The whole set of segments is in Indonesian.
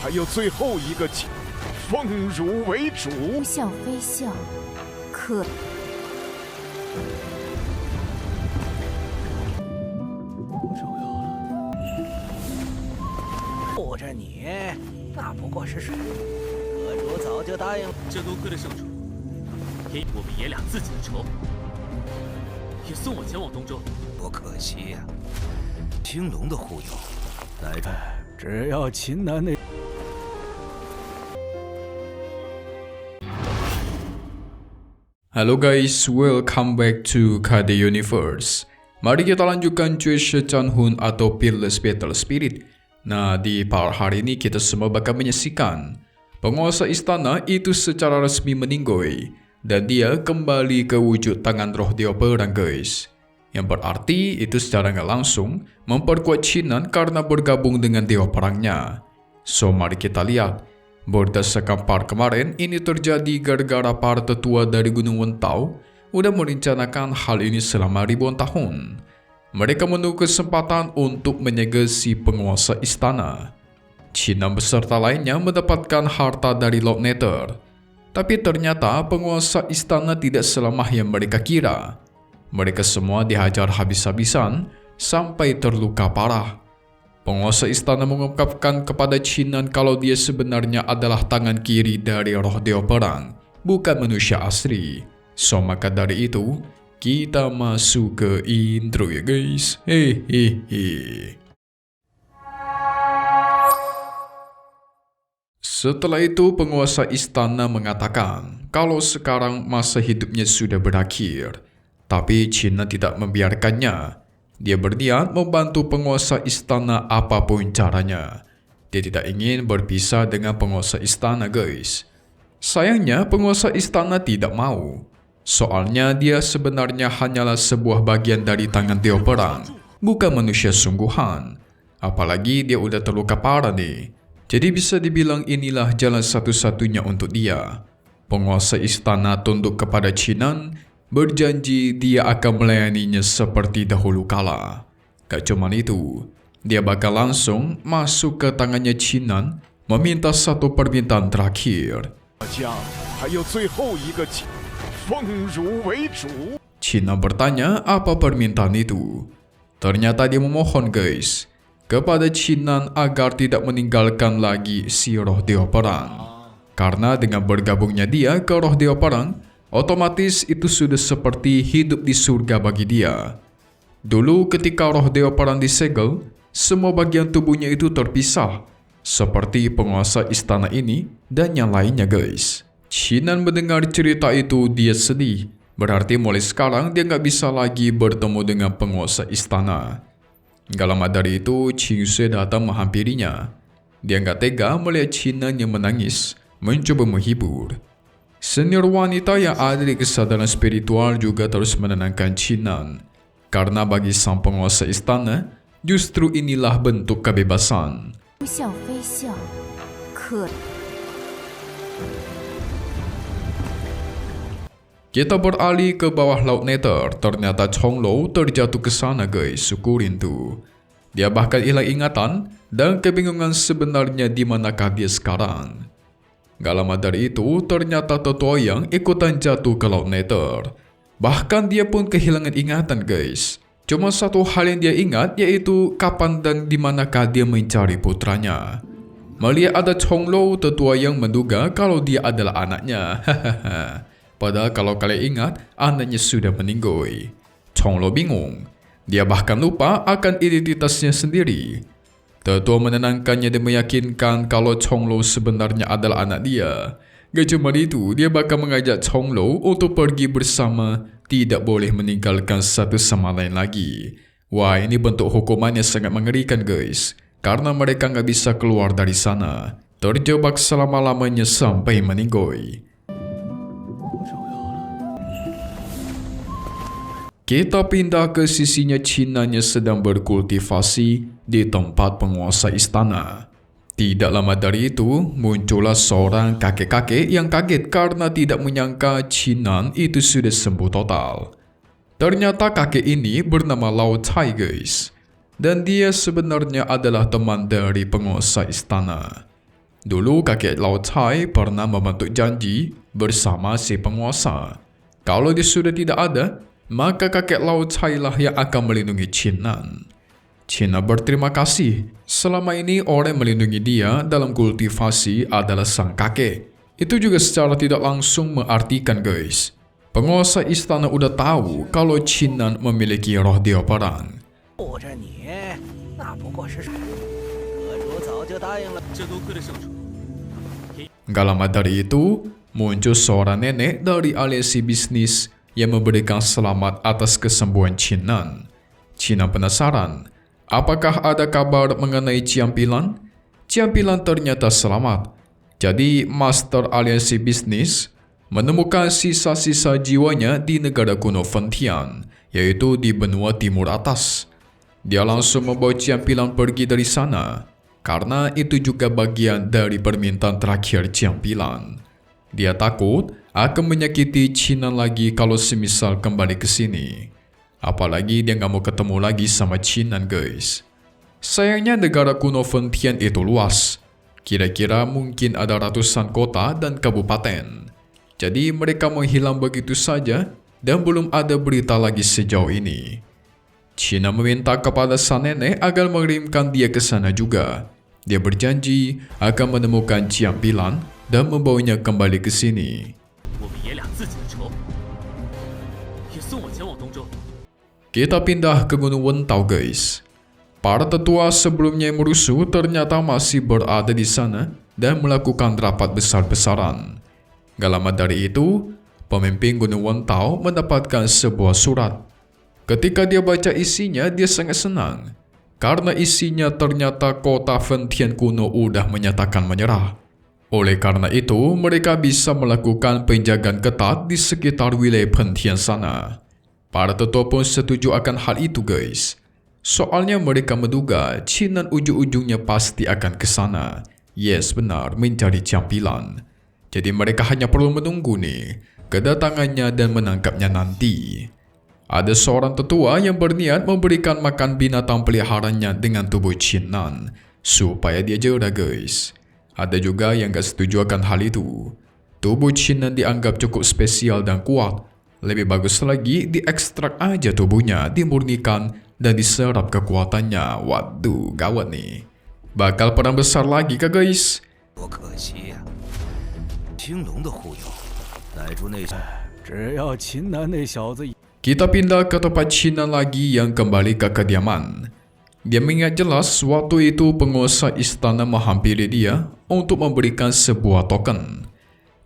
还有最后一个奉汝为主。笑非笑，可护着你，那不过是水。阁主早就答应了。这多亏了圣主，因我们爷俩自己的仇，也送我前往东周。多可惜呀、青龙的护佑，来着。只要秦南那。Halo guys, welcome back to KD Universe. Mari kita lanjutkan Treasure Changhun atau Peerless Battle Spirit. Nah, di part hari ini kita semua bakal menyaksikan penguasa istana itu secara resmi meninggoy dan dia kembali ke wujud tangan roh dewa perang guys. Yang berarti itu secara nggak langsung memperkuat Chinan karena bergabung dengan dewa perangnya. So mari kita lihat. Berdasarkan part kemarin, ini terjadi gara-gara para tetua dari Gunung Wentau udah merencanakan hal ini selama ribuan tahun. Mereka menunggu kesempatan untuk menyegel si penguasa istana. Chinan beserta lainnya mendapatkan harta dari Lord Nether. Tapi ternyata penguasa istana tidak selamah yang mereka kira. Mereka semua dihajar habis-habisan sampai terluka parah. Penguasa istana mengungkapkan kepada Chinan kalau dia sebenarnya adalah tangan kiri dari roh dewa perang, bukan manusia asli. So maka dari itu, kita masuk ke intro ya guys. Hehehe. Setelah itu penguasa istana mengatakan kalau sekarang masa hidupnya sudah berakhir. Tapi Chinan tidak membiarkannya. Dia berniat membantu penguasa istana apapun caranya. Dia tidak ingin berpisah dengan penguasa istana guys. Sayangnya penguasa istana tidak mau. Soalnya dia sebenarnya hanyalah sebuah bagian dari tangan dewa perang, bukan manusia sungguhan. Apalagi dia udah terluka parah nih. Jadi bisa dibilang inilah jalan satu-satunya untuk dia. Penguasa istana tunduk kepada Chinan, berjanji dia akan melayaninya seperti dahulu kala. Gak cuma itu, dia bakal langsung masuk ke tangannya Chinan meminta satu permintaan terakhir. Chinan bertanya apa permintaan itu. Ternyata dia memohon guys kepada Chinan agar tidak meninggalkan lagi si roh dewa perang. Karena dengan bergabungnya dia ke roh dewa perang, otomatis itu sudah seperti hidup di surga bagi dia. Dulu ketika roh dewa perang disegel, semua bagian tubuhnya itu terpisah, seperti penguasa istana ini dan yang lainnya guys. Chinan mendengar cerita itu dia sedih, berarti mulai sekarang dia nggak bisa lagi bertemu dengan penguasa istana. Gak lama dari itu, Qingxue datang menghampirinya. Dia nggak tega melihat Chinan yang menangis, mencoba menghibur. Senior wanita yang ada di kesadaran spiritual juga terus menenangkan Chinan. Karena bagi sang penguasa istana, justru inilah bentuk kebebasan.笑非笑，可 Kita beralih ke bawah laut Nether. Ternyata Chonglou terjatuh ke sana guys, syukurin tuh. Dia bahkan hilang ingatan dan kebingungan sebenarnya di manakah dia sekarang. Gak lama dari itu, ternyata tetua yang ikutan jatuh ke laut Nether. Bahkan dia pun kehilangan ingatan guys. Cuma satu hal yang dia ingat yaitu kapan dan di manakah dia mencari putranya. Melihat ada Chonglou, tetua yang menduga kalau dia adalah anaknya. Padahal kalau kalian ingat, anaknya sudah meninggoy. Chonglou bingung. Dia bahkan lupa akan identitasnya sendiri. Tetua menenangkannya dan meyakinkan kalau Chonglou sebenarnya adalah anak dia. Gak cuma itu, dia bakal mengajak Chonglou untuk pergi bersama, tidak boleh meninggalkan satu sama lain lagi. Wah, ini bentuk hukumannya sangat mengerikan guys, karena mereka gak bisa keluar dari sana, terjebak selama-lamanya sampai meninggoy. Kita pindah ke sisinya Chinan yang sedang berkultivasi di tempat penguasa istana. Tidak lama dari itu, muncullah seorang kakek-kakek yang kaget karena tidak menyangka Chinan itu sudah sembuh total. Ternyata kakek ini bernama Lao Cai guys. dan dia sebenarnya adalah teman dari penguasa istana. Dulu kakek Lao Cai pernah membentuk janji bersama si penguasa. Kalau dia sudah tidak ada, maka kakek Lao Cai lah yang akan melindungi Qin Nan. Qin Nan berterima kasih. Selama ini orang yang melindungi dia dalam kultivasi adalah sang kakek. Itu juga secara tidak langsung mengartikan guys, penguasa istana udah tahu kalau Qin Nan memiliki roh dewa perang. 护着你，那不过是阁主早就答应了。这多亏了圣主。 Gak lama dari itu, muncul seorang nenek dari aliansi bisnis yang memberikan selamat atas kesembuhan Qin Nan. Qin Nan penasaran, apakah ada kabar mengenai Ciampilan? Ciampilan ternyata selamat. Jadi, master aliansi bisnis menemukan sisa-sisa jiwanya di negara kuno Fentian, yaitu di benua timur atas. Dia langsung membawa Ciampilan pergi dari sana, karena itu juga bagian dari permintaan terakhir Ciampilan. Dia takut akan menyakiti Qin Nan lagi kalau semisal kembali ke sini. Apalagi dia nggak mau ketemu lagi sama Qin Nan guys. Sayangnya negara kuno Fentian itu luas. Kira-kira mungkin ada ratusan kota dan kabupaten. Jadi mereka menghilang begitu saja dan belum ada berita lagi sejauh ini. Qin Nan meminta kepada sang nenek agar mengirimkan dia ke sana juga. Dia berjanji akan menemukan Ciampilan dan membawanya kembali ke sini. 我们爷俩自己的仇，也送我前往东周。 Kita pindah ke Gunung Wentao guys. Para tetua sebelumnya yang merusuh ternyata masih berada di sana dan melakukan rapat besar-besaran. Gak lama dari itu, pemimpin Gunung Wentao mendapatkan sebuah surat. Ketika dia baca isinya, dia sangat senang. Karena isinya ternyata kota Fentian kuno udah menyatakan menyerah. Oleh karena itu, mereka bisa melakukan penjagaan ketat di sekitar wilayah Fentian sana. Para tetua pun setuju akan hal itu guys. Soalnya mereka menduga Qin Nan ujung-ujungnya pasti akan ke sana. Yes, benar, mencari Ciampilan. Jadi mereka hanya perlu menunggu nih kedatangannya dan menangkapnya nanti. Ada seorang tetua yang berniat memberikan makan binatang peliharaannya dengan tubuh Qin Nan supaya dia jeda guys. Ada juga yang gak setuju akan hal itu. Tubuh Qin Nan dianggap cukup spesial dan kuat. Lebih bagus lagi diekstrak aja tubuhnya, dimurnikan dan diserap kekuatannya. Waduh, gawat nih. Bakal perang besar lagi kah guys? 多可惜呀、青龙的护佑，逮住那只要秦南那小子。 Kita pindah ke tempat Qin Nan lagi yang kembali ke kediaman. Dia mengingat jelas waktu itu penguasa istana menghampiri dia untuk memberikan sebuah token.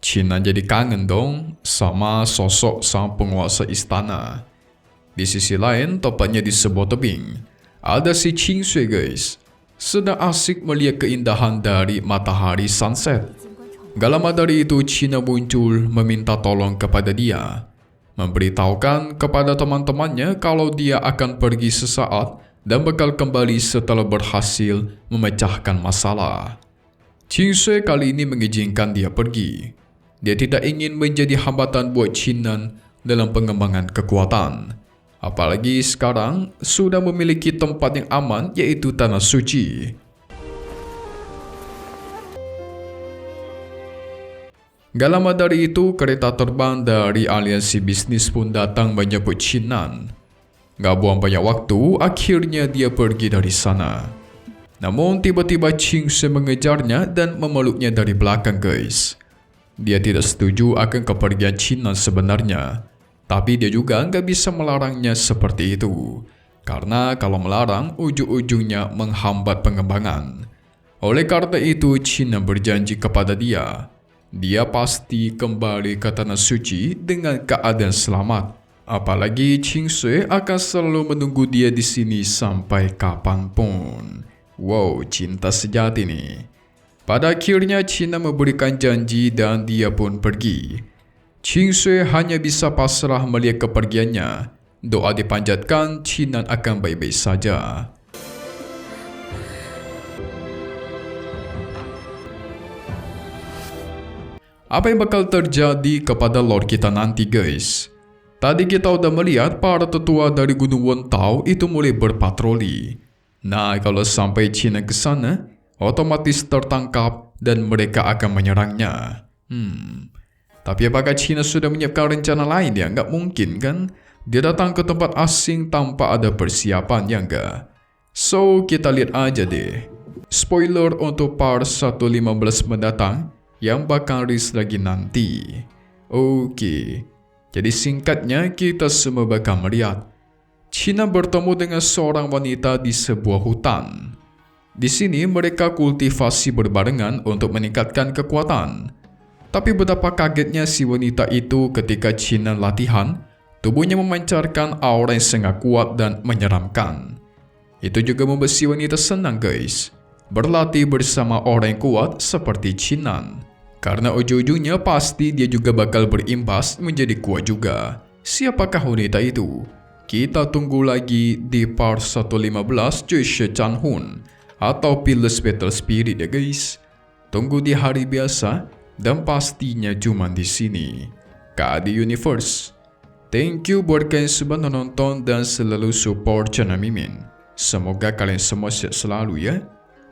Qin Nan jadi kangen dong sama sosok sang penguasa istana. Di sisi lain, tepatnya di sebuah tebing, ada si Qing Sui guys, sedang asik melihat keindahan dari matahari sunset. Gak lama dari itu, Qin Nan muncul meminta tolong kepada dia, memberitahukan kepada teman-temannya kalau dia akan pergi sesaat dan bakal kembali setelah berhasil memecahkan masalah. Qing Sui kali ini mengizinkan dia pergi. Dia tidak ingin menjadi hambatan buat Qin Nan dalam pengembangan kekuatan. Apalagi sekarang sudah memiliki tempat yang aman, yaitu Tanah Suci. Gak lama dari itu, kereta terbang dari aliansi bisnis pun datang menjemput Qin Nan. Gak buang banyak waktu, akhirnya dia pergi dari sana. Namun tiba-tiba Qing Sui mengejarnya dan memeluknya dari belakang guys. Dia tidak setuju akan kepergian Qin Nan sebenarnya. Tapi dia juga gak bisa melarangnya seperti itu. Karena kalau melarang, ujung-ujungnya menghambat pengembangan. Oleh karena itu, Qin Nan berjanji kepada dia. Dia pasti kembali ke Tanah Suci dengan keadaan selamat. Apalagi Qing Sui akan selalu menunggu dia di sini sampai kapanpun. Wow, cinta sejati nih. Pada akhirnya Qin Nan memberikan janji dan dia pun pergi. Qing Sui hanya bisa pasrah melihat kepergiannya. Doa dipanjatkan, Qin Nan akan baik-baik saja. Apa yang bakal terjadi kepada Lord kita nanti guys? Tadi kita udah melihat para tetua dari Gunung Wentao itu mulai berpatroli. Nah, kalau sampai Cina ke sana, otomatis tertangkap dan mereka akan menyerangnya. Tapi apakah Cina sudah menyiapkan rencana lain ya? Nggak mungkin kan? Dia datang ke tempat asing tanpa ada persiapan ya nggak? So, kita lihat aja deh. Spoiler untuk part 1.15 mendatang yang bakal rilis lagi nanti. Oke, jadi singkatnya kita semua bakal melihat Cina bertemu dengan seorang wanita di sebuah hutan. Di sini mereka kultivasi berbarengan untuk meningkatkan kekuatan. Tapi betapa kagetnya si wanita itu ketika Cina latihan, tubuhnya memancarkan aura yang sangat kuat dan menyeramkan. Itu juga membuat si wanita senang guys, berlatih bersama orang yang kuat seperti Cinan. Karena ujung-ujungnya pasti dia juga bakal berimbas menjadi kuat juga. Siapakah wanita itu? Kita tunggu lagi di part 1.15 Jueshe Chanhun atau Peerless Battle Spirit ya guys. Tunggu di hari biasa dan pastinya cuma di sini. KD Universe. Thank you buat kalian semua nonton dan selalu support channel Mimin. Semoga kalian semua sehat selalu ya.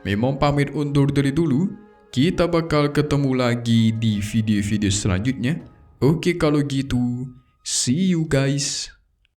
Memang pamit undur dari dulu. Kita bakal ketemu lagi di video-video selanjutnya. Oke kalau gitu, see you guys.